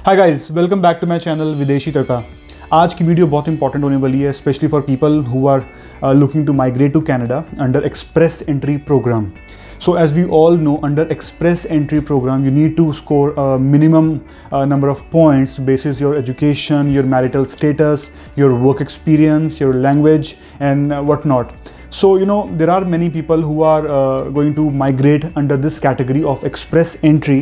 Hi guys, welcome back to my channel Videshi Tadka. आज की video बहुत इंपॉर्टेंट होने वाली है, specially for people who are looking to migrate to Canada under Express Entry program. So as we all know, under express entry program you need to score a minimum number of points basis your education, your marital status, your work experience, your language and whatnot. So there are many people who are going to migrate under this category of express entry,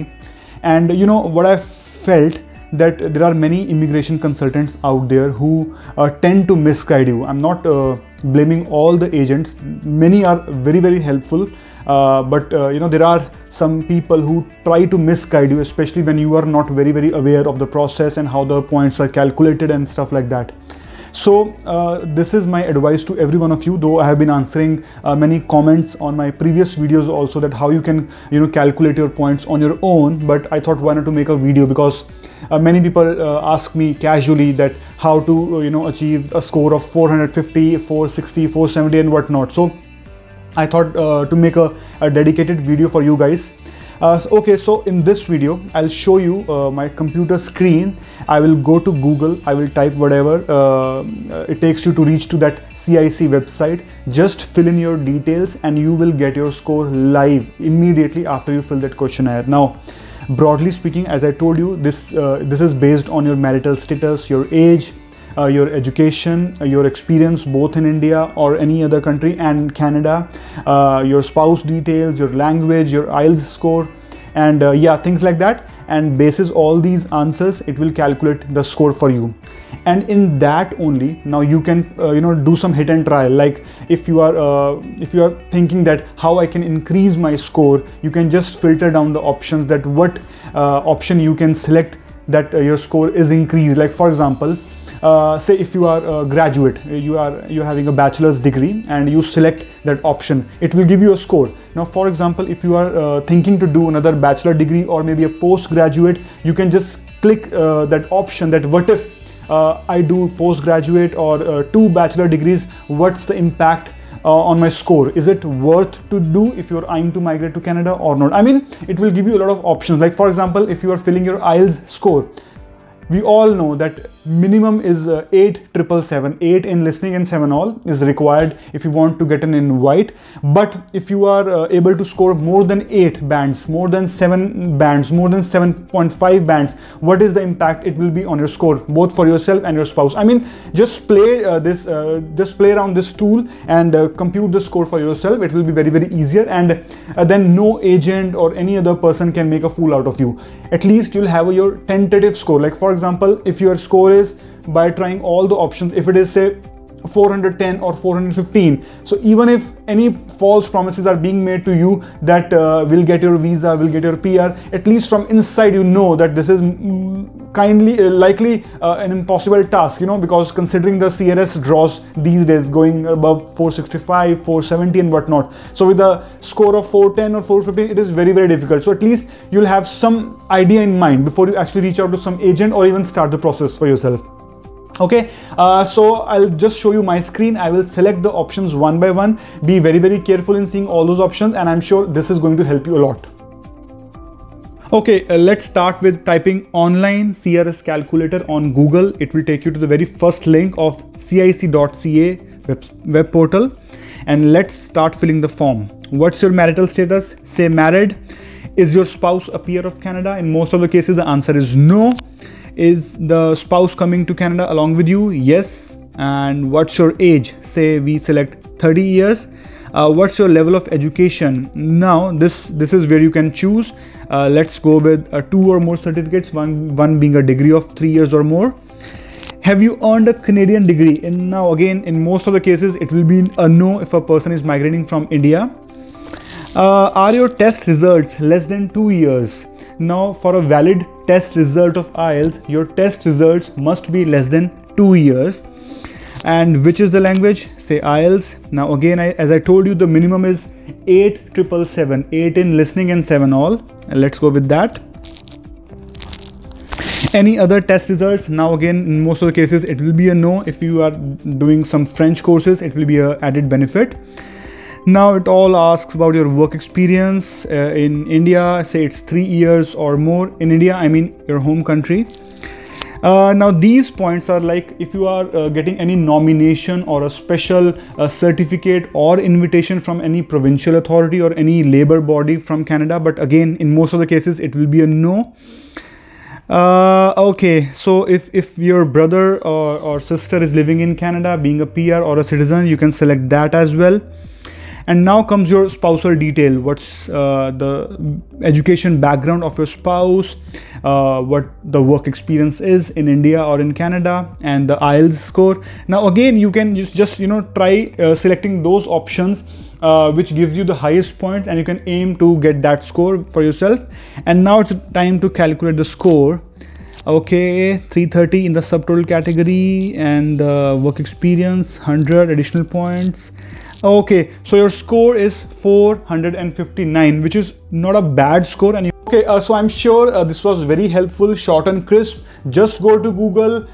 and what I felt that there are many immigration consultants out there who tend to misguide you. I'm not blaming all the agents. Many are very helpful, but there are some people who try to misguide you, especially when you are not very aware of the process and how the points are calculated and stuff like that. So this is my advice to every one of you, though I have been answering many comments on my previous videos also that how you can calculate your points on your own, but I thought why not to make a video, because many people ask me casually that how to achieve a score of 450, 460, 470 and whatnot. So I thought to make a dedicated video for you guys. Okay, so in this video I'll show you my computer screen. I will go to Google, I will type whatever it takes you to reach to that CIC website. Just fill in your details and you will get your score live immediately after you fill that questionnaire. Now broadly speaking, as I told you, this is based on your marital status, your age, your education, your experience both in India or any other country and Canada, your spouse details, your language, your IELTS score, and yeah, things like that. And basis all these answers, it will calculate the score for you. And in that only, now you can do some hit and trial. Like if you are thinking that how I can increase my score, you can just filter down the options, that what option you can select that your score is increased. Like for example, say if you are a graduate, you're having a bachelor's degree and you select that option, it will give you a score. Now for example, if you are thinking to do another bachelor degree or maybe a postgraduate, you can just click that option, that what if I do postgraduate or 2 bachelor degrees, what's the impact on my score? Is it worth to do if you're eyeing to migrate to Canada or not? I mean, it will give you a lot of options. Like for example, if you are filling your IELTS score, we all know that minimum is 8,777. 8 in listening and 7 all is required if you want to get an invite. But if you are able to score more than 8 bands, more than 7 bands, more than 7.5 bands, what is the impact it will be on your score, both for yourself and your spouse? I mean, just play just play around this tool and compute the score for yourself. It will be very easier, and then no agent or any other person can make a fool out of you. At least you'll have your tentative score. Like for example, if your score is, by trying all the options, if it is say 410 or 415, so even if any false promises are being made to you that will get your visa, will get your PR, at least from inside you know that this is likely an impossible task, because considering the CRS draws these days going above 465, 470 and whatnot. So with a score of 410 or 415, it is very difficult. So at least you'll have some idea in mind before you actually reach out to some agent or even start the process for yourself. Okay, so I'll just show you my screen. I will select the options one by one. Be very careful in seeing all those options, and I'm sure this is going to help you a lot. Okay, let's start with typing online CRS calculator on Google. It will take you to the very first link of cic.ca web portal, and let's start filling the form. What's your marital status? Say married. Is your spouse a PR of Canada? In most of the cases, the answer is no. Is the spouse coming to Canada along with you? Yes. And what's your age? Say we select 30 years. What's your level of education? Now this is where you can choose. Let's go with 2 or more certificates, one being a degree of 3 years or more. Have you earned a Canadian degree? And now again, in most of the cases, it will be a no if a person is migrating from India. Are your test results less than 2 years? Now for a valid test result of IELTS, your test results must be less than 2 years. And which is the language? Say IELTS. Now again, as I told you, the minimum is 8,777. 8 in listening and 7 all. And let's go with that. Any other test results? Now again, in most of the cases, it will be a no. If you are doing some French courses, it will be an added benefit. Now it all asks about your work experience in India. Say it's 3 years or more. In India, I mean your home country. Now these points are like if you are getting any nomination or a special certificate or invitation from any provincial authority or any labor body from Canada, but again in most of the cases it will be a no. Okay, so if your brother or sister is living in Canada, being a PR or a citizen, you can select that as well. And now comes your spousal detail. What's the education background of your spouse, what the work experience is in India or in Canada, and the IELTS score. Now again, you can just try selecting those options which gives you the highest points, and you can aim to get that score for yourself. And now it's time to calculate the score. Okay, 330 in the subtotal category, and work experience 100 additional points. Okay, so your score is 459, which is not a bad score. And okay, so I'm sure this was very helpful, short and crisp. Just go to Google,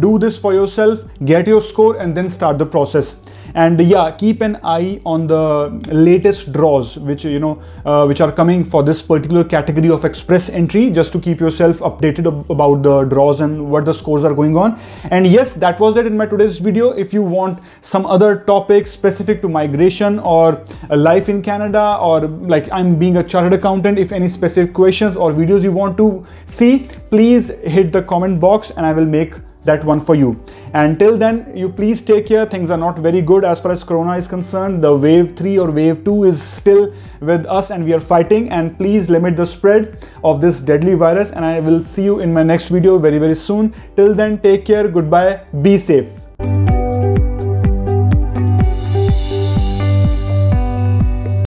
do this for yourself, get your score, and then start the process. And yeah, keep an eye on the latest draws which which are coming for this particular category of express entry, just to keep yourself updated about the draws and what the scores are going on. And yes, that was it in my today's video. If you want some other topics specific to migration or life in Canada, or like I'm being a chartered accountant, if any specific questions or videos you want to see, please hit the comment box and I will make that one for you. And till then, you please take care. Things are not very good as far as Corona is concerned. The wave 3 or wave 2 is still with us and we are fighting, and please limit the spread of this deadly virus, and I will see you in my next video very soon. Till then, take care, goodbye, be safe.